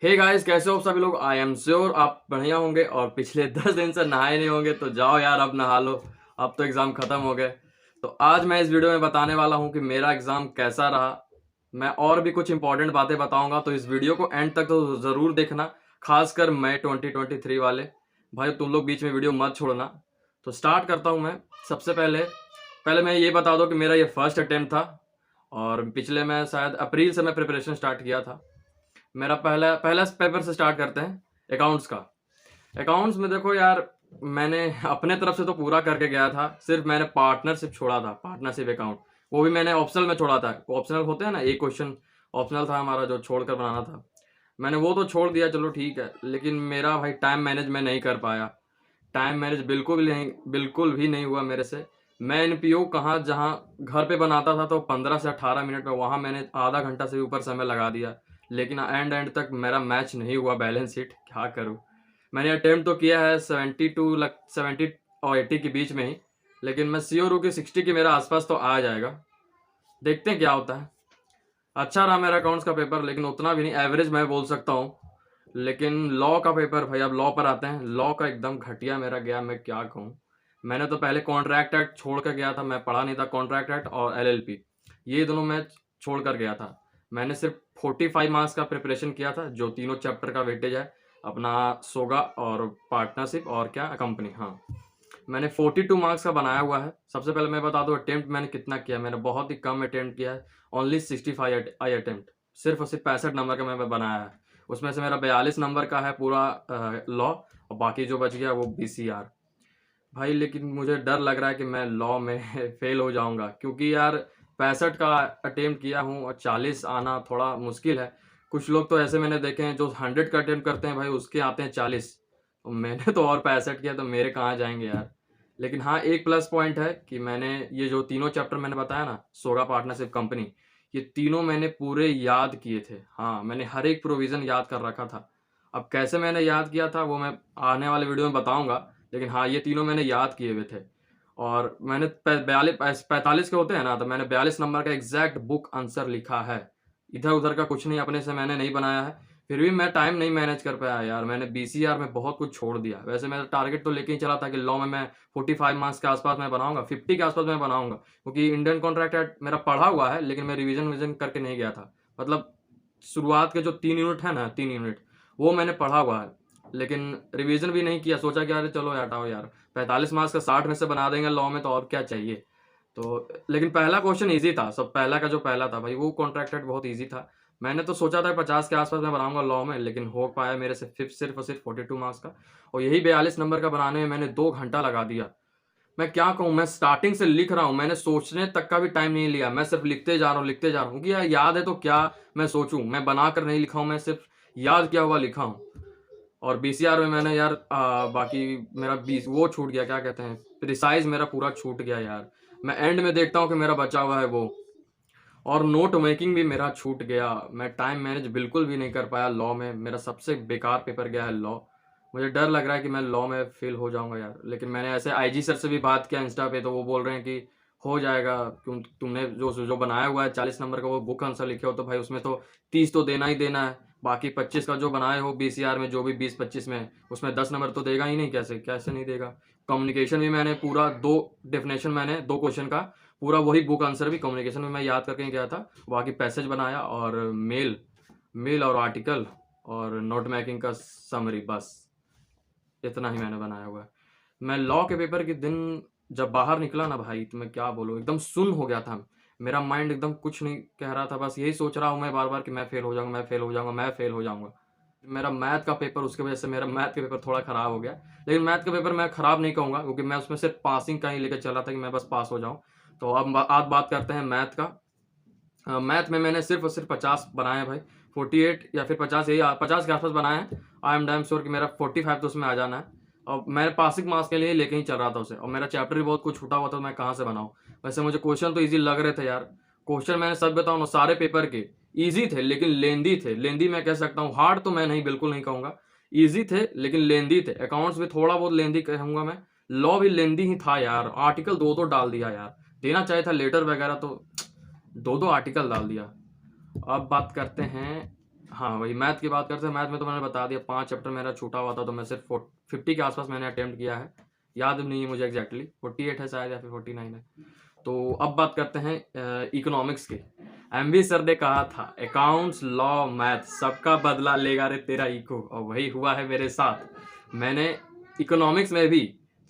Hey guys, कैसे हो सभी लोग। आई एम श्योर आप बढ़िया होंगे और पिछले 10 दिन से नहाए नहीं होंगे। तो जाओ यार, अब नहा लो। अब तो एग्ज़ाम ख़त्म हो गए। तो आज मैं इस वीडियो में बताने वाला हूँ कि मेरा एग्ज़ाम कैसा रहा। मैं और भी कुछ इंपॉर्टेंट बातें बताऊंगा, तो इस वीडियो को एंड तक तो ज़रूर देखना। खासकर मई 2023 वाले भाई, तुम लोग बीच में वीडियो मत छोड़ना। तो स्टार्ट करता हूँ मैं। सबसे पहले पहले मैं ये बता दूँ कि मेरा ये फर्स्ट अटेम्प्ट था। और पिछले मैं शायद अप्रैल से मैं प्रिपरेशन स्टार्ट किया था। मेरा पहला पहला पेपर से स्टार्ट करते हैं, अकाउंट्स का। अकाउंट्स में देखो यार, मैंने अपने तरफ से तो पूरा करके गया था। सिर्फ मैंने पार्टनरशिप छोड़ा था, पार्टनरशिप अकाउंट। वो भी मैंने ऑप्शनल में छोड़ा था। ऑप्शनल होते हैं ना, एक क्वेश्चन ऑप्शनल था हमारा जो छोड़कर बनाना था। मैंने वो तो छोड़ दिया, चलो ठीक है। लेकिन मेरा भाई टाइम मैनेज मैं नहीं कर पाया। टाइम मैनेज बिल्कुल भी नहीं हुआ मेरे से। मैं एनपीओ कहाँ, जहाँ घर पे बनाता था तो 15 से 18 मिनट में, वहाँ मैंने आधा घंटा से भी ऊपर समय लगा दिया। लेकिन एंड एंड तक मेरा मैच नहीं हुआ बैलेंस शीट। क्या करूँ। मैंने अटेम्प्ट तो किया है 70 और 80 के बीच में ही। लेकिन मैं श्योर हूँ कि 60 के मेरा आसपास तो आ जाएगा। देखते हैं क्या होता है। अच्छा रहा मेरा अकाउंट्स का पेपर, लेकिन उतना भी नहीं, एवरेज मैं बोल सकता हूँ। लेकिन लॉ का पेपर भाई, अब लॉ पर आते हैं। लॉ का एकदम घटिया मेरा गया, मैं क्या कहूँ। मैंने तो पहले कॉन्ट्रैक्ट एक्ट छोड़ कर गया था, मैं पढ़ा नहीं था कॉन्ट्रैक्ट एक्ट और एलएलपी। ये दोनों मैं छोड़ कर गया था। मैंने सिर्फ 45 मार्क्स का प्रिपरेशन किया था, जो तीनों चैप्टर का वेटेज है अपना, सोगा और पार्टनरशिप और क्या कंपनी। हाँ, मैंने 42 मार्क्स का बनाया हुआ है। सबसे पहले मैं बता दूं अटेम्प्ट मैंने कितना किया। मैंने बहुत ही कम अटेम्प्ट किया है, ओनली 65 आई अटेम्प्ट। सिर्फ और सिर्फ 65 नंबर का मैं बनाया है। उसमें से मेरा 42 नंबर का है पूरा लॉ, और बाकी जो बच गया वो बीसीआर। भाई लेकिन मुझे डर लग रहा है कि मैं लॉ में फेल हो जाऊंगा, क्योंकि यार 65 का अटेम्प्ट किया हूँ और 40 आना थोड़ा मुश्किल है। कुछ लोग तो ऐसे मैंने देखे हैं जो 100 का अटेम्प्ट करते हैं भाई, उसके आते हैं 40। तो मैंने तो और 65 किया, तो मेरे कहाँ जाएंगे यार। लेकिन हाँ, एक प्लस पॉइंट है कि मैंने ये जो तीनों चैप्टर मैंने बताया ना, सोगा पार्टनरशिप कंपनी, ये तीनों मैंने पूरे याद किए थे। हाँ, मैंने हर एक प्रोविज़न याद कर रखा था। अब कैसे मैंने याद किया था वो मैं आने वाले वीडियो में बताऊंगा। लेकिन हाँ, ये तीनों मैंने याद किए हुए थे। और मैंने 45 के होते हैं ना, तो मैंने 42 नंबर का एग्जैक्ट बुक आंसर लिखा है। इधर उधर का कुछ नहीं, अपने से मैंने नहीं बनाया है। फिर भी मैं टाइम नहीं मैनेज कर पाया यार। मैंने बीसीआर में बहुत कुछ छोड़ दिया। वैसे मेरा टारगेट तो लेके ही चला था कि लॉ में मैं 45 मार्क्स के आसपास मैं बनाऊंगा, 50 के आसपास मैं बनाऊंगा, क्योंकि इंडियन कॉन्ट्रैक्ट एक्ट मेरा पढ़ा हुआ है। लेकिन मैं रिवीजन विजन करके नहीं गया था। मतलब शुरुआत के जो 3 यूनिट है ना, 3 यूनिट वो मैंने पढ़ा हुआ है, लेकिन रिवीजन भी नहीं किया। सोचा कि अरे चलो हटाओ यार, 45 मार्क्स का 60 में से बना देंगे लॉ में, तो और क्या चाहिए। तो लेकिन पहला क्वेश्चन इजी था। सब पहला का जो पहला था भाई, वो कॉन्ट्रैक्टेड बहुत इजी था। मैंने तो सोचा था 50 के आसपास मैं बनाऊंगा लॉ में, लेकिन हो पाया मेरे से सिर्फ और सिर्फ 42 मार्क्स का। और यही 42 नंबर का बनाने में मैंने 2 घंटा लगा दिया। मैं क्या कहूँ, मैं स्टार्टिंग से लिख रहा हूँ, मैंने सोचने तक का भी टाइम नहीं लिया। मैं सिर्फ लिखते जा रहा हूँ, लिखते जा रहा हूँ, क्योंकि यार याद है तो क्या मैं सोचूं। मैं बना कर नहीं लिखा हूँ, मैं सिर्फ याद किया हुआ लिखा हूँ। और बीसीआर में मैंने यार बाकी मेरा 20 वो छूट गया, क्या कहते हैं, प्रिसाइज मेरा पूरा छूट गया यार। मैं एंड में देखता हूँ कि मेरा बचा हुआ है वो। और नोट मेकिंग भी मेरा छूट गया। मैं टाइम मैनेज बिल्कुल भी नहीं कर पाया लॉ में। मेरा सबसे बेकार पेपर गया है लॉ। मुझे डर लग रहा है कि मैं लॉ में फेल हो जाऊंगा यार। लेकिन मैंने ऐसे आईजी सर से भी बात किया इंस्टा पे, तो वो बोल रहे हैं कि हो जाएगा। तुमने जो जो बनाया हुआ है 40 नंबर का वो बुक आंसर लिखे हो, तो भाई उसमें तो 30 तो देना ही देना है। बाकी 25 का जो बनाए हो बीसीआर में, जो भी 20-25 में, उसमें 10 नंबर तो देगा ही नहीं। कैसे कैसे नहीं देगा। कम्युनिकेशन भी मैंने पूरा दो डेफिनेशन, मैंने 2 क्वेश्चन का पूरा वही बुक आंसर भी कम्युनिकेशन में मैं याद करके गया था। बाकी पैसेज बनाया और मेल मेल और आर्टिकल और नोट मेकिंग का समरी, बस इतना ही मैंने बनाया हुआ है। मैं लॉ के पेपर के दिन जब बाहर निकला ना भाई, तो मैं क्या बोलूँ, एकदम सुन हो गया था। मेरा माइंड एकदम कुछ नहीं कह रहा था। बस यही सोच रहा हूँ मैं बार बार कि मैं फेल हो जाऊंगा, मैं फेल हो जाऊंगा, मैं फेल हो जाऊंगा। मेरा मैथ का पेपर, उसकी वजह से मेरा मैथ का पेपर थोड़ा खराब हो गया। लेकिन मैथ का पेपर मैं खराब नहीं कहूँगा, क्योंकि मैं उसमें सिर्फ पासिंग का ही लेकर चला था कि मैं बस पास हो जाऊँ। तो अब आज बात करते हैं मैथ का। मैथ में मैंने सिर्फ और सिर्फ 50 बनाए हैं भाई। 48 या फिर 50, यही 50 के आसपास बनाए हैं। आई एम डैम श्योर कि मेरा 45 तो उसमें आ जाना है। और मैं पासिंग मार्क्स के लिए लेके ही चल रहा था उसे। और मेरा चैप्टर भी बहुत कुछ छूटा हुआ था, तो मैं कहाँ से बनाऊँ। वैसे मुझे क्वेश्चन तो ईजी लग रहे थे यार। क्वेश्चन मैंने सब बताऊँ ना, सारे पेपर के ईजी थे, लेकिन लेंदी थे। लेंदी मैं कह सकता हूँ, हार्ड तो मैं नहीं, बिल्कुल नहीं कहूँगा। ईजी थे लेकिन लेंदी थे। अकाउंट्स भी थोड़ा बहुत लेंदी कहूँगा मैं। लॉ भी लेंदी ही था यार। आर्टिकल दो दो डाल दिया यार। देना चाहिए था लेटर वगैरह, तो दो दो आर्टिकल डाल दिया। अब बात करते हैं हाँ, वही मैथ की बात करते हैं। मैथ में तो मैंने बता दिया 5 चैप्टर मेरा छूटा हुआ था, तो मैं सिर्फ 50 के आसपास मैंने अटेम्प्ट किया है। याद नहीं है मुझे एग्जैक्टली 48 है शायद या फिर 49 है। तो अब बात करते हैं इकोनॉमिक्स की। एमवी सर ने कहा था अकाउंट्स, लॉ, मैथ सबका बदला लेगा रे तेरा इको, और वही हुआ है मेरे साथ। मैंने इकोनॉमिक्स में भी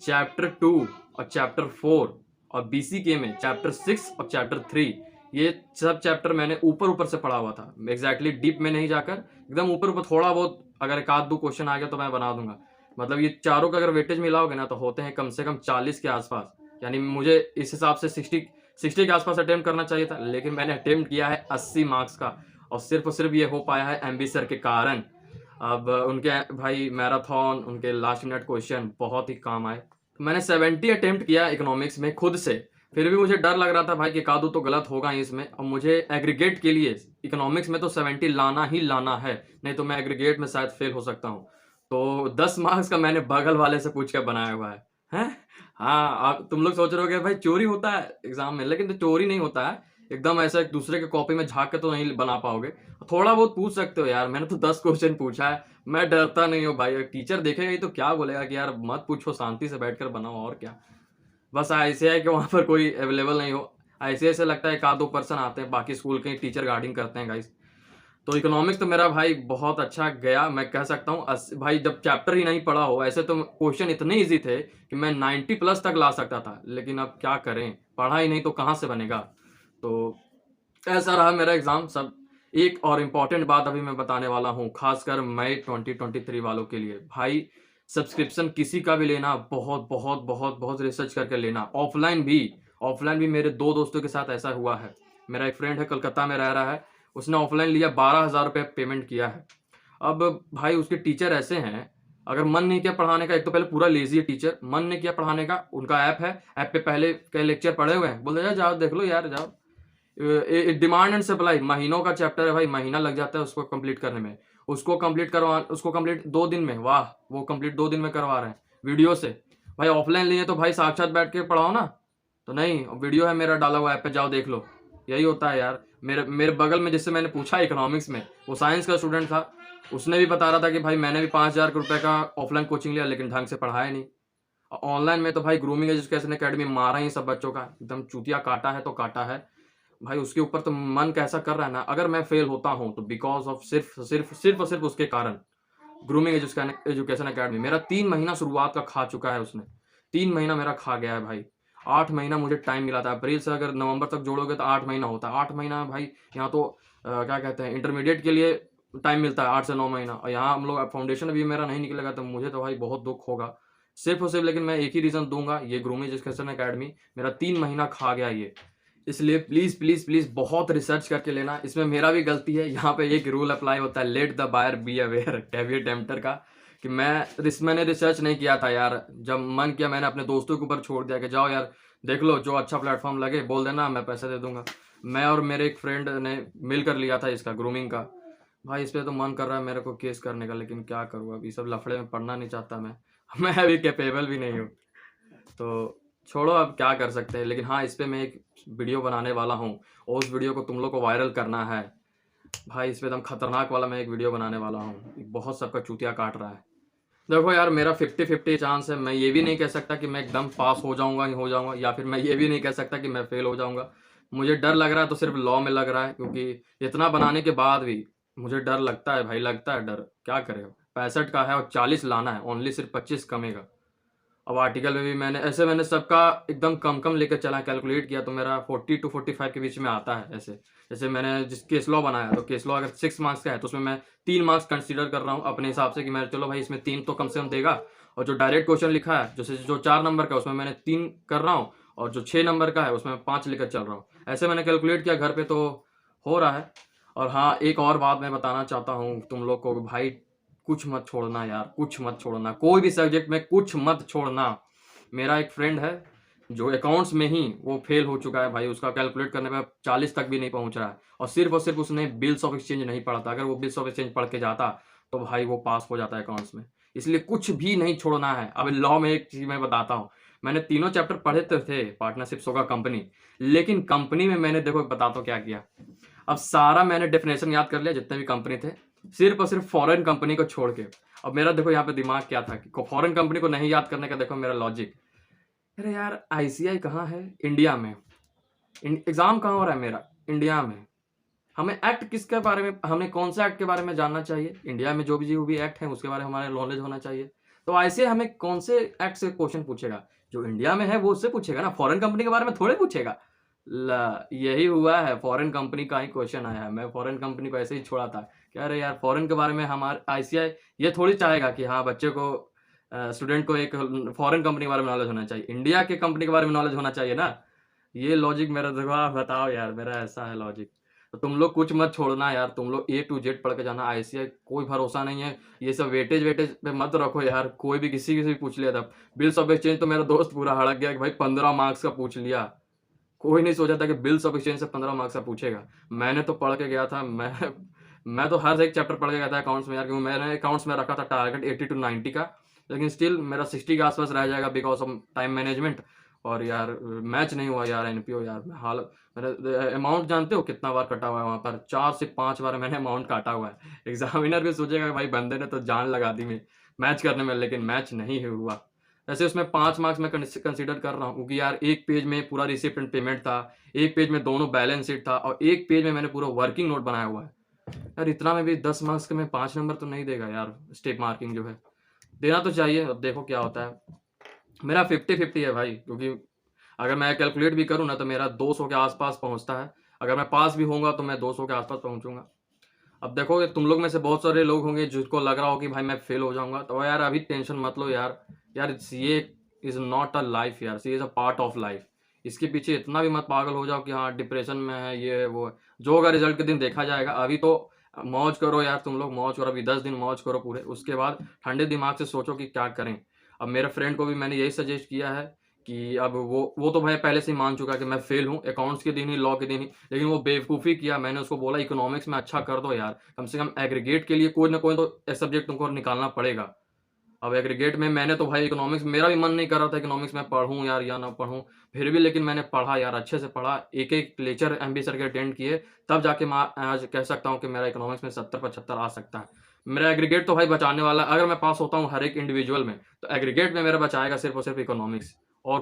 चैप्टर 2 और चैप्टर 4 और बीसीके में चैप्टर 6 और चैप्टर 3, ये सब चैप्टर मैंने ऊपर ऊपर से पढ़ा हुआ था। एग्जैक्टली डीप में नहीं जाकर एकदम ऊपर ऊपर थोड़ा बहुत, अगर एक आध दो क्वेश्चन आ गया तो मैं बना दूंगा। मतलब ये चारों का अगर वेटेज मिलाओगे ना तो होते हैं कम से कम 40 के आसपास। यानी मुझे इस हिसाब से 60 के आसपास अटेम्प्ट करना चाहिए था, लेकिन मैंने अटेम्प्ट किया है 80 मार्क्स का, और सिर्फ ये हो पाया है एमबी सर के कारण। अब उनके भाई मैराथन, उनके लास्ट मिनट क्वेश्चन बहुत ही काम आए। मैंने 70 अटेम्प्ट किया इकोनॉमिक्स में खुद से, फिर भी मुझे डर लग रहा था भाई कि कादू तो गलत होगा ही इसमें, और मुझे एग्रीगेट के लिए इकोनॉमिक्स में तो 70 लाना ही लाना है, नहीं तो मैं एग्रीगेट में शायद फेल हो सकता हूँ। तो 10 मार्क्स का मैंने बगल वाले से पूछ कर बनाया हुआ है। हैं? हाँ, आप तुम लोग सोच रहे हो भाई चोरी होता है एग्जाम में, लेकिन तो चोरी नहीं होता है। एकदम ऐसा एक दूसरे के कॉपी में झांक के तो नहीं बना पाओगे, थोड़ा बहुत पूछ सकते हो यार। मैंने तो 10 क्वेश्चन पूछा है, मैं डरता नहीं हूँ भाई। टीचर देखेगा ही तो क्या बोलेगा कि यार मत पूछो, शांति से बैठकर बनाओ, और क्या। बस ऐसे है कि वहाँ पर कोई अवेलेबल नहीं हो, ऐसे लगता है एक आध दो पर्सन आते हैं, बाकी स्कूल के टीचर गार्डिंग करते हैं गाइस। तो इकोनॉमिक्स तो मेरा भाई बहुत अच्छा गया, मैं कह सकता हूँ। भाई जब चैप्टर ही नहीं पढ़ा हो, ऐसे तो क्वेश्चन इतने इजी थे कि मैं 90 प्लस तक ला सकता था, लेकिन अब क्या करें, पढ़ा ही नहीं तो कहाँ से बनेगा। तो ऐसा रहा मेरा एग्जाम सब। एक और इम्पॉर्टेंट बात अभी मैं बताने वाला हूँ, खासकर मई 2023 वालों के लिए। भाई सब्सक्रिप्शन किसी का भी लेना, बहुत बहुत बहुत बहुत रिसर्च करके लेना। ऑफलाइन भी मेरे 2 दोस्तों के साथ ऐसा हुआ है। मेरा एक फ्रेंड है, कलकत्ता में रह रहा है, उसने ऑफलाइन लिया, 12,000 रुपये पेमेंट किया है। अब भाई उसके टीचर ऐसे हैं, अगर मन नहीं किया पढ़ाने का, एक तो पहले पूरा लेजी है टीचर, मन नहीं किया पढ़ाने का, उनका ऐप है, ऐप पे पहले के लेक्चर पढ़े हुए हैं, बोलते जाओ देख लो यार जाओ। डिमांड एंड सप्लाई, महीनों का चैप्टर है भाई, महीना लग जाता है उसको कंप्लीट करने में। उसको कंप्लीट 2 दिन में, वाह, वो कंप्लीट 2 दिन में करवा रहे हैं वीडियो से। भाई ऑफलाइन लिए तो भाई साक्षात बैठ के पढ़ाओ ना, तो नहीं, वीडियो है मेरा डाला हुआ ऐप पे, जाओ देख लो। यही होता है यार। मेरे मेरे बगल में जिससे मैंने पूछा इकोनॉमिक्स में, वो साइंस का स्टूडेंट था, उसने भी बता रहा था कि भाई मैंने भी 5,000 रुपये का ऑफलाइन कोचिंग लिया, लेकिन ढंग से पढ़ाया नहीं। ऑनलाइन में तो भाई ग्रूमिंग एजुकेशन अकेडमी मारा ही सब बच्चों का, एकदम चूतिया काटा है तो काटा है भाई। उसके ऊपर तो मन कैसा कर रहा है ना, अगर मैं फेल होता हूँ तो बिकॉज ऑफ सिर्फ उसके कारण। ग्रूमिंग एजुकेशन अकेडमी मेरा 3 महीना शुरुआत का खा चुका है उसने, 3 महीना मेरा खा गया है भाई। 8 महीना मुझे टाइम मिला था, अप्रैल से अगर नवंबर तक जोड़ोगे तो 8 महीना होता है। 8 महीना भाई, यहाँ तो क्या कहते हैं, इंटरमीडिएट के लिए टाइम मिलता है 8 से 9 महीना, और यहाँ हम लोग फाउंडेशन भी मेरा नहीं निकलेगा, तो मुझे तो भाई बहुत दुख होगा सिर्फ और सिर्फ। लेकिन मैं एक ही रीज़न दूंगा, ये ग्रूमिंग एजुकेशन अकेडमी मेरा 3 महीना खा गया ये। इसलिए प्लीज़ प्लीज़ प्लीज़ बहुत रिसर्च करके लेना। इसमें मेरा भी गलती है, यहाँ पे एक रूल अप्लाई होता है, let the buyer be aware, caveat emptor का, कि मैंने रिसर्च नहीं किया था यार। जब मन किया मैंने अपने दोस्तों के ऊपर छोड़ दिया कि जाओ यार देख लो, जो अच्छा प्लेटफॉर्म लगे बोल देना, मैं पैसे दे दूंगा। मैं और मेरे एक फ्रेंड ने मिल कर लिया था इसका, ग्रूमिंग का। भाई इस पर तो मन कर रहा है मेरे को केस करने का, लेकिन क्या करूँ, अभी सब लफड़े में पढ़ना नहीं चाहता मैं अभी कैपेबल भी नहीं हूँ, तो छोड़ो, अब क्या कर सकते हैं। लेकिन हाँ, इस पे मैं एक वीडियो बनाने वाला हूँ, और उस वीडियो को तुम लोग को वायरल करना है भाई। इस पे एकदम खतरनाक वाला मैं एक वीडियो बनाने वाला हूँ, बहुत सबका चूतिया काट रहा है। देखो यार, मेरा 50-50 चांस है। मैं ये भी नहीं कह सकता कि मैं एकदम पास हो जाऊंगा ही हो जाऊंगा, या फिर मैं ये भी नहीं कह सकता कि मैं फेल हो जाऊंगा। मुझे डर लग रहा है तो सिर्फ लॉ में लग रहा है, क्योंकि इतना बनाने के बाद भी मुझे डर लगता है भाई, लगता है डर, क्या करे। 65 का है और 40 लाना है, ओनली सिर्फ 25 कमेगा। अब आर्टिकल में भी मैंने सबका एकदम कम कम लेकर चला, कैलकुलेट किया तो मेरा 40 to 45 के बीच में आता है ऐसे। जैसे मैंने जिस केस लॉ बनाया, तो केस लॉ अगर 6 मार्क्स का है तो उसमें मैं 3 मार्क्स कंसीडर कर रहा हूँ अपने हिसाब से, कि मैं चलो भाई इसमें 3 तो कम से कम देगा। और जो डायरेक्ट क्वेश्चन लिखा है, जैसे जो 4 नंबर का, उसमें मैंने 3 कर रहा हूँ, और जो 6 नंबर का है उसमें 5 लेकर चल रहा हूँ। ऐसे मैंने कैलकुलेट किया घर पे, तो हो रहा है। और हाँ, एक और बात मैं बताना चाहता हूँ तुम लोग को, भाई कुछ मत छोड़ना यार, कुछ मत छोड़ना, कोई भी सब्जेक्ट में कुछ मत छोड़ना। मेरा एक फ्रेंड है जो अकाउंट्स में ही वो फेल हो चुका है भाई, उसका कैलकुलेट करने में 40 तक भी नहीं पहुंच रहा है, और सिर्फ उसने बिल्स ऑफ एक्सचेंज नहीं पढ़ा था। अगर वो बिल्स ऑफ एक्सचेंज पढ़ के जाता तो भाई वो पास हो जाता है अकाउंट्स में। इसलिए कुछ भी नहीं छोड़ना है। अब लॉ में एक चीज मैं बताता हूँ, मैंने तीनों चैप्टर पढ़े तो थे, पार्टनरशिप होगा कंपनी, लेकिन कंपनी में मैंने देखो बताता हूँ क्या किया। अब सारा मैंने डेफिनेशन याद कर लिया जितने भी कंपनी थे, सिर्फ और सिर्फ फॉरेन कंपनी को छोड़ के। अब मेरा देखो यहाँ पे दिमाग क्या था कि फॉरेन कंपनी को नहीं याद करने का देखो मेरा लॉजिक। अरे यार आईसीआई कहाँ है? इंडिया में। एग्जाम कहाँ हो रहा है मेरा? इंडिया में। हमें एक्ट किसके बारे में, हमें कौन सा एक्ट के बारे में जानना चाहिए? इंडिया में जो भी एक्ट है उसके बारे में हमारे नॉलेज होना चाहिए। तो ऐसे हमें कौन से एक्ट से क्वेश्चन पूछेगा? जो इंडिया में है वो उससे पूछेगा ना, फॉरेन कंपनी के बारे में थोड़े पूछेगा। यही हुआ है, फॉरेन कंपनी का ही क्वेश्चन आया है। मैं फॉरेन कंपनी को ऐसे ही छोड़ा था कि अरे यार फॉरेन के बारे में हमारे आईसीआई ये थोड़ी चाहेगा कि हाँ बच्चे को, स्टूडेंट को एक फॉरेन कंपनी के बारे में नॉलेज होना चाहिए, इंडिया के कंपनी के बारे में नॉलेज होना चाहिए ना। ये लॉजिक मेरा देखो, आप बताओ यार, मेरा ऐसा है लॉजिक। तो तुम लोग कुछ मत छोड़ना यार, तुम लोग A to Z पढ़ के जाना। आईसीआई कोई भरोसा नहीं है, ये सब वेटेज वेटेज पे मत रखो यार। कोई भी किसी से भी पूछ लिया था। बिल्स ऑफ एक्सचेंज तो मेरा दोस्त पूरा हड़क गया कि भाई 15 मार्क्स का पूछ लिया। कोई नहीं सोचा था कि बिल्स ऑफ एक्सचेंज से 15 मार्क्स का पूछेगा। मैंने तो पढ़ के गया था, मैं तो हर एक चैप्टर पढ़ के गया था अकाउंट्स में यार, क्योंकि मैंने अकाउंट्स में रखा था टारगेट 80 to 90 का, लेकिन स्टिल मेरा 60 के आसपास रह जाएगा बिकॉज ऑफ टाइम मैनेजमेंट। और यार मैच नहीं हुआ यार एनपीओ यार। हाल मेरा अमाउंट जानते हो कितना बार कटा हुआ है वहाँ पर? 4 से 5 बार मैंने अमाउंट काटा हुआ है। एग्जामिनर भी सोचेगा भाई बंदे ने तो जान लगा दी मैच करने में, लेकिन मैच नहीं हुआ। वैसे उसमें 5 मार्क्स मैं कंसीडर कर रहा हूँ, क्योंकि यार एक पेज में पूरा रिसिप्ट एंड पेमेंट था, एक पेज में दोनों बैलेंस शीट था, और एक पेज में मैंने पूरा वर्किंग नोट बनाया हुआ है। यार इतना में भी 10 मार्क्स के में 5 नंबर तो नहीं देगा यार। स्टेप मार्किंग जो है देना तो चाहिए, अब देखो क्या होता है। मेरा 50-50 है भाई, क्योंकि अगर मैं कैलकुलेट भी करूँ ना तो मेरा 200 के आसपास पहुँचता है। अगर मैं पास भी होऊंगा तो मैं 200 के आसपास पहुँचूंगा। अब देखोगे तुम लोग में से बहुत सारे लोग होंगे जिसको लग रहा हो कि भाई मैं फेल हो जाऊंगा, तो यार अभी टेंशन मत लो यार। यार CA is not a life यार, CA is a part of life. इसके पीछे इतना भी मत पागल हो जाओ कि हाँ डिप्रेशन में है, ये है वो है। जो होगा रिजल्ट के दिन देखा जाएगा। अभी तो मौज करो यार, तुम लोग मौज करो, अभी 10 दिन मौज करो पूरे। उसके बाद ठंडे दिमाग से सोचो कि क्या करें। अब मेरे फ्रेंड को भी मैंने यही सजेस्ट किया है कि अब वो तो भाई पहले से ही मान चुका है कि मैं फेल हूँ अकाउंट्स के दिन ही, लॉ के दिन ही। लेकिन वो बेवकूफ़ी किया। मैंने उसको बोला इकोनॉमिक्स में अच्छा कर दो यार, कम से कम एग्रीगेट के लिए कोई ना कोई तो सब्जेक्ट तुमको निकालना पड़ेगा। अब एग्रीगेट में मैंने तो भाई इकोनॉमिक्स, मेरा भी मन नहीं कर रहा था इकोनॉमिक्स में पढ़ूँ यार या ना पढ़ूँ। फिर भी लेकिन मैंने पढ़ा यार, अच्छे से पढ़ा, एक एक लेक्चर एमबी सर के अटेंड किए, तब जाके मैं आज कह सकता हूँ कि मेरा इकोनॉमिक्स में 70-75 आ सकता है। मेरा एग्रीगेट तो भाई बचाने वाला, अगर मैं पास होता हूँ हर एक इंडिविजुअल में, तो एग्रीगेट में मेरा बचाएगा सिर्फ और सिर्फ इकोनॉमिक्स, और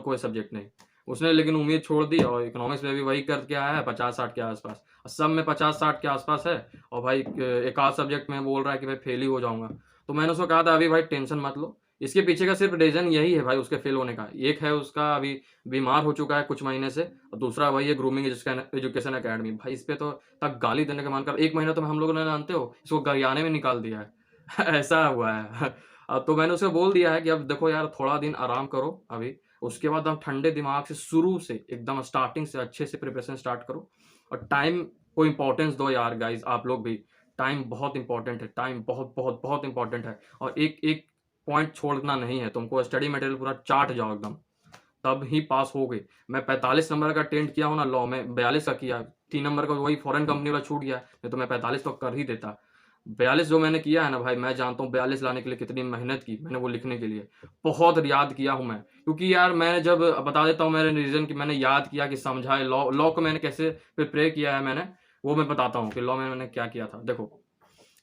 कोई सब्जेक्ट नहीं। उसने लेकिन उम्मीद छोड़ दी, और इकोनॉमिक्स में भी वही करके आया है 50-60 के आसपास। सब में 50-60 के आसपास है, और भाई एक आध सब्जेक्ट में बोल रहा है कि भाई फेल ही हो जाऊंगा। तो मैंने उसको कहा था अभी भाई टेंशन मत लो, इसके पीछे का सिर्फ रीजन यही है भाई उसके फेल होने का। एक है उसका अभी बीमार हो चुका है कुछ महीने से, और दूसरा वही है ग्रूमिंग एजुकेशन एकेडमी। भाई इस पे तो तक गाली देने का मन कर, 1 महीना तो हम लोगों ने जानते हो इसको गरियाने में निकाल दिया है। ऐसा हुआ है। अब तो मैंने उसे बोल दिया है कि अब देखो यार थोड़ा दिन आराम करो अभी, उसके बाद आप ठंडे दिमाग से शुरू से एकदम स्टार्टिंग से अच्छे से प्रिपरेशन स्टार्ट करो, और टाइम को इंपॉर्टेंस दो यार गाइज। आप लोग भी, टाइम बहुत इंपॉर्टेंट है, टाइम बहुत बहुत बहुत इंपॉर्टेंट है। और एक एक पॉइंट छोड़ना नहीं है तुमको, स्टडी मटेरियल पूरा चाट जाओ एकदम, तब ही पास हो गई। मैं 45 नंबर का अटेंड किया हूँ ना लॉ में, 42 का किया, 3 नंबर का वही फॉरेन कंपनी वाला छूट गया, नहीं तो मैं 45 तो कर ही देता। 42 जो मैंने किया है ना भाई, मैं जानता हूँ 42 लाने के लिए कितनी मेहनत की मैंने वो लिखने के लिए। बहुत याद किया हूँ मैं, क्योंकि यार मैंने जब बता देता हूँ मेरे रीजन कि मैंने याद किया कि समझा है लॉ को मैंने कैसे प्रिपेयर किया है मैंने, वो मैं बताता हूँ कि लॉ में मैंने क्या किया था। देखो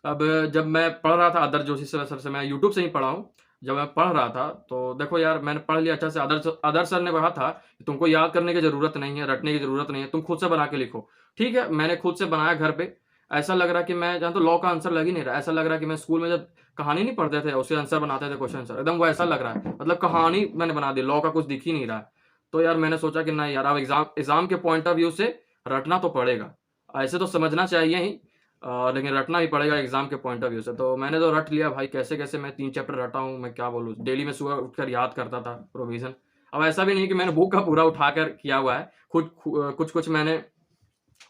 अब जब मैं पढ़ रहा था आदर्श जोशी सर से, मैं यूट्यूब से ही पढ़ा हूँ। जब मैं पढ़ रहा था तो देखो यार मैंने पढ़ लिया अच्छा से। आदर्श सर ने कहा था कि तुमको याद करने की ज़रूरत नहीं है, रटने की ज़रूरत नहीं है, तुम खुद से बना के लिखो। ठीक है, मैंने खुद से बनाया घर पे। ऐसा लग रहा कि मैं जहाँ तो लॉ का आंसर लग ही नहीं रहा, ऐसा लग रहा कि मैं स्कूल में जब कहानी नहीं पढ़ते थे उसके आंसर बनाते थे, क्वेश्चन आंसर, एकदम वो ऐसा लग रहा है, मतलब कहानी मैंने बना दी, लॉ का कुछ दिख ही नहीं रहा है। तो यार मैंने सोचा कि नहीं यार, अब एग्जाम के पॉइंट ऑफ व्यू से रटना तो पड़ेगा। ऐसे तो समझना चाहिए ही, लेकिन रटना ही पड़ेगा एग्जाम के पॉइंट ऑफ व्यू से। तो मैंने तो रट लिया भाई, कैसे कैसे मैं 3 चैप्टर रटा हूँ, मैं क्या बोलूँ। डेली में सुबह उठकर याद करता था प्रोविजन। अब ऐसा भी नहीं कि मैंने बुक का पूरा उठाकर किया हुआ है, कुछ कुछ मैंने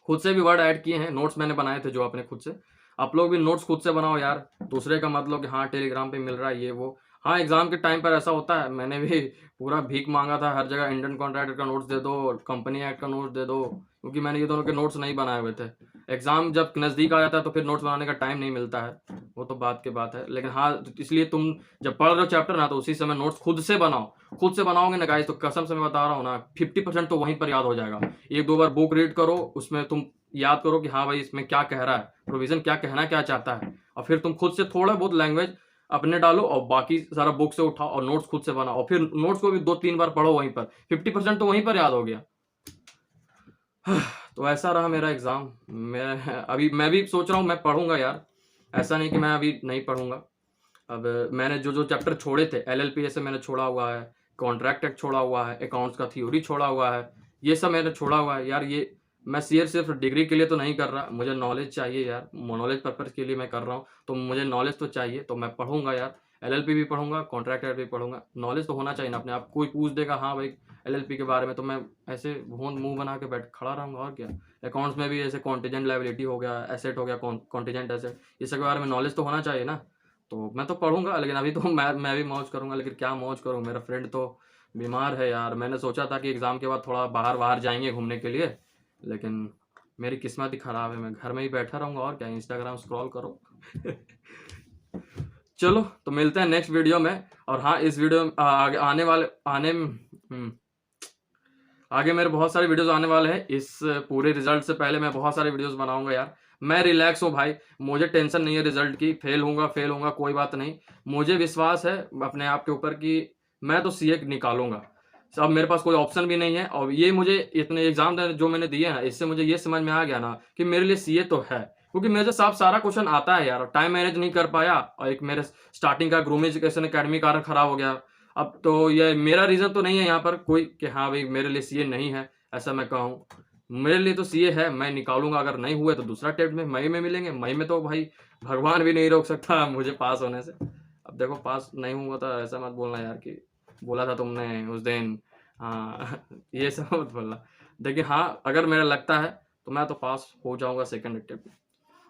खुद से भी वर्ड ऐड किए हैं, नोट्स मैंने बनाए थे जो अपने खुद से। आप लोग भी नोट्स खुद से बनाओ यार, दूसरे का मतलब कि हाँ टेलीग्राम पे मिल रहा है ये वो। हाँ एग्जाम के टाइम पर ऐसा होता है, मैंने भी पूरा भीख मांगा था हर जगह, इंडियन कॉन्ट्रैक्टर का नोट्स दे दो, कंपनी एक्ट का नोट्स दे दो, क्योंकि मैंने ये दोनों के नोट्स नहीं बनाए हुए थे। एग्जाम जब नज़दीक आ जाता है तो फिर नोट्स बनाने का टाइम नहीं मिलता है, वो तो बात की बात है। लेकिन हाँ इसलिए तुम जब पढ़ रहे हो चैप्टर ना, तो उसी समय नोट्स खुद से बनाओ। खुद से बनाओगे ना गाइस, तो कसम से मैं बता रहा हूँ ना, 50% तो वहीं पर याद हो जाएगा। 1-2 बार बुक रीड करो, उसमें तुम याद करो कि हाँ भाई इसमें क्या कह रहा है, प्रोविजन क्या कहना क्या चाहता है, और फिर तुम खुद से थोड़ा बहुत लैंग्वेज अपने डालो और बाकी सारा बुक से उठाओ और नोट्स खुद से बनाओ, और फिर नोट्स को भी 2-3 बार पढ़ो, वहीं पर 50% तो वहीं पर याद हो गया। तो ऐसा रहा मेरा एग्ज़ाम। मैं भी सोच रहा हूँ मैं पढ़ूंगा यार, ऐसा नहीं कि मैं अभी नहीं पढ़ूंगा। अब मैंने जो जो चैप्टर छोड़े थे, LLP से मैंने छोड़ा हुआ है, कॉन्ट्रैक्ट एक्ट छोड़ा हुआ है, अकाउंट्स का थ्योरी छोड़ा हुआ है, ये सब मैंने छोड़ा हुआ है यार। ये मैं सिर्फ डिग्री के लिए तो नहीं कर रहा, मुझे नॉलेज चाहिए यार, नॉलेज पर्पज़ के लिए मैं कर रहा हूँ, तो मुझे नॉलेज तो चाहिए, तो मैं पढ़ूंगा यार। LLP भी पढ़ूंगा, कॉन्ट्रैक्ट एक्ट भी पढ़ूंगा, नॉलेज तो होना चाहिए ना अपने आप। कोई पूछ देगा हाँ भाई LLP के बारे में, तो मैं ऐसे मुंह बना के बैठ खड़ा रहूंगा और क्या। अकाउंट्स में भी ऐसे कॉन्टीजेंट लायबिलिटी हो गया, एसेट हो गया, कॉन्टीजेंट एसेट, ये सब के बारे में नॉलेज तो होना चाहिए ना। तो मैं तो पढ़ूंगा, लेकिन अभी तो मैं भी मौज करूंगा, लेकिन क्या मौज करूं, मेरा फ्रेंड तो बीमार है यार। मैंने सोचा था कि एग्ज़ाम के बाद थोड़ा बाहर जाएंगे घूमने के लिए, लेकिन मेरी किस्मत ही ख़राब है, मैं घर में ही बैठा रहूंगा और क्या, इंस्टाग्राम स्क्रॉल करो। चलो तो मिलते हैं नेक्स्ट वीडियो में। और हाँ, इस वीडियो में आगे आने वाले आगे मेरे बहुत सारे वीडियोस आने वाले हैं। इस पूरे रिजल्ट से पहले मैं बहुत सारे वीडियोस बनाऊंगा यार। मैं रिलैक्स हूँ भाई, मुझे टेंशन नहीं है रिजल्ट की, फेल होऊंगा कोई बात नहीं। मुझे विश्वास है अपने आप के ऊपर कि मैं तो सीए निकालूंगा। अब मेरे पास कोई ऑप्शन भी नहीं है, और ये मुझे इतने एग्जाम जो मैंने दिए ना, इससे मुझे ये समझ में आ गया ना कि मेरे लिए सीए तो है, क्योंकि मेरे से सारा क्वेश्चन आता है यार। टाइम मैनेज नहीं कर पाया, और एक मेरे स्टार्टिंग का ग्रूम एजुकेशन अकेडमी कारण खराब हो गया। अब तो ये मेरा रीज़न तो नहीं है यहाँ पर कोई कि हाँ भाई मेरे लिए सीए नहीं है, ऐसा मैं कहूँ। मेरे लिए तो सीए है, मैं निकालूंगा। अगर नहीं हुए तो दूसरा अटेम्प्ट में मई में मिलेंगे। मई में तो भाई भगवान भी नहीं रोक सकता मुझे पास होने से। अब देखो पास नहीं हुआ तो ऐसा मत बोलना यार कि बोला था तुमने उस दिन, हाँ। ये सब मत बोलना। देखिए हाँ, अगर मेरा लगता है तो मैं तो पास हो जाऊंगा सेकंड अटेम्प्ट में।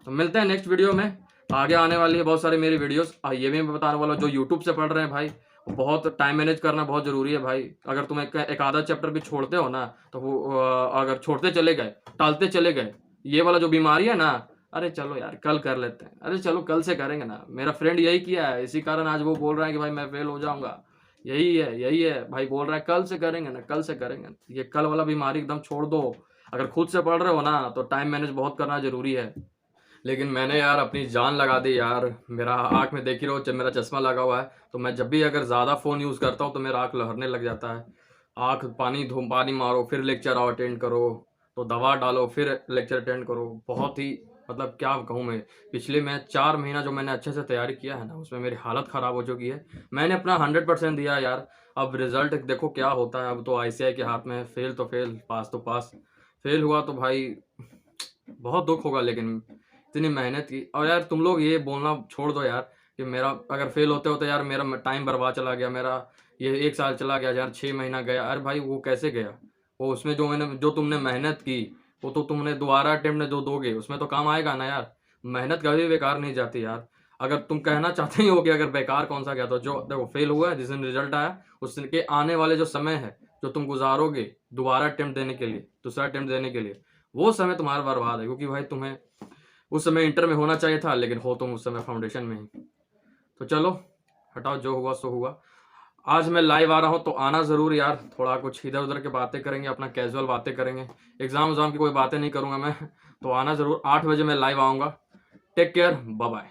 तो मिलते हैं नेक्स्ट वीडियो में। आगे आने वाली है बहुत सारी मेरी वीडियोस, और ये भी मैं बताने वाला हूँ जो यूट्यूब से पढ़ रहे हैं भाई, बहुत टाइम मैनेज करना बहुत ज़रूरी है भाई। अगर तुम एक आधा चैप्टर भी छोड़ते हो ना, तो वो अगर छोड़ते चले गए, टालते चले गए, ये वाला जो बीमारी है ना, अरे चलो यार कल कर लेते हैं, अरे चलो कल से करेंगे ना। मेरा फ्रेंड यही किया है, इसी कारण आज वो बोल रहा है कि भाई मैं फेल हो जाऊंगा। यही है भाई, बोल रहा है कल से करेंगे ना, कल से करेंगे। ये कल वाला बीमारी एकदम छोड़ दो। अगर खुद से पढ़ रहे हो ना, तो टाइम मैनेज बहुत करना जरूरी है। लेकिन मैंने यार अपनी जान लगा दी यार। मेरा आँख में देख ही रहो, जब मेरा चश्मा लगा हुआ है, तो मैं जब भी अगर ज़्यादा फ़ोन यूज़ करता हूँ तो मेरा आँख लहरने लग जाता है। आँख पानी मारो, फिर लेक्चर आओ अटेंड करो, तो दवा डालो, फिर लेक्चर अटेंड करो। बहुत ही मतलब क्या कहूँ मैं, पिछले मैं 4 महीना जो मैंने अच्छे से तैयारी किया है ना, उसमें मेरी हालत ख़राब हो चुकी है। मैंने अपना 100% दिया यार। अब रिज़ल्ट देखो क्या होता है। अब तो ICI के हाथ में है, फेल तो फेल, पास तो पास। फेल हुआ तो भाई बहुत दुख होगा, लेकिन इतनी मेहनत की। और यार तुम लोग ये बोलना छोड़ दो यार कि मेरा अगर फेल होते होते यार मेरा टाइम बर्बाद चला गया, मेरा ये 1 साल चला गया यार, 6 महीना गया। अरे भाई वो कैसे गया? वो उसमें जो तुमने मेहनत की, वो तो तुमने दोबारा अटेम्प्ट में जो दोगे उसमें तो काम आएगा ना यार। मेहनत कभी बेकार नहीं जाती यार। अगर तुम कहना चाहते ही हो कि अगर बेकार कौन सा गया, तो जो देखो फेल हुआ है, जिस दिन रिजल्ट आया उसके आने वाले जो समय है, जो तुम गुजारोगे दोबारा अटेम्प्ट देने के लिए, दूसरा अटेम्प्ट देने के लिए, वो समय तुम्हारा बर्बाद है। क्योंकि भाई तुम्हें उस समय इंटर में होना चाहिए था, लेकिन हो तुम उस समय फाउंडेशन में ही। तो चलो हटाओ, जो हुआ सो हुआ। आज मैं लाइव आ रहा हूँ तो आना ज़रूर यार। थोड़ा कुछ इधर उधर के बातें करेंगे, अपना कैजुअल बातें करेंगे, एग्ज़ाम की कोई बातें नहीं करूँगा मैं। तो आना ज़रूर, 8 बजे मैं लाइव आऊँगा। Take care, bye bye.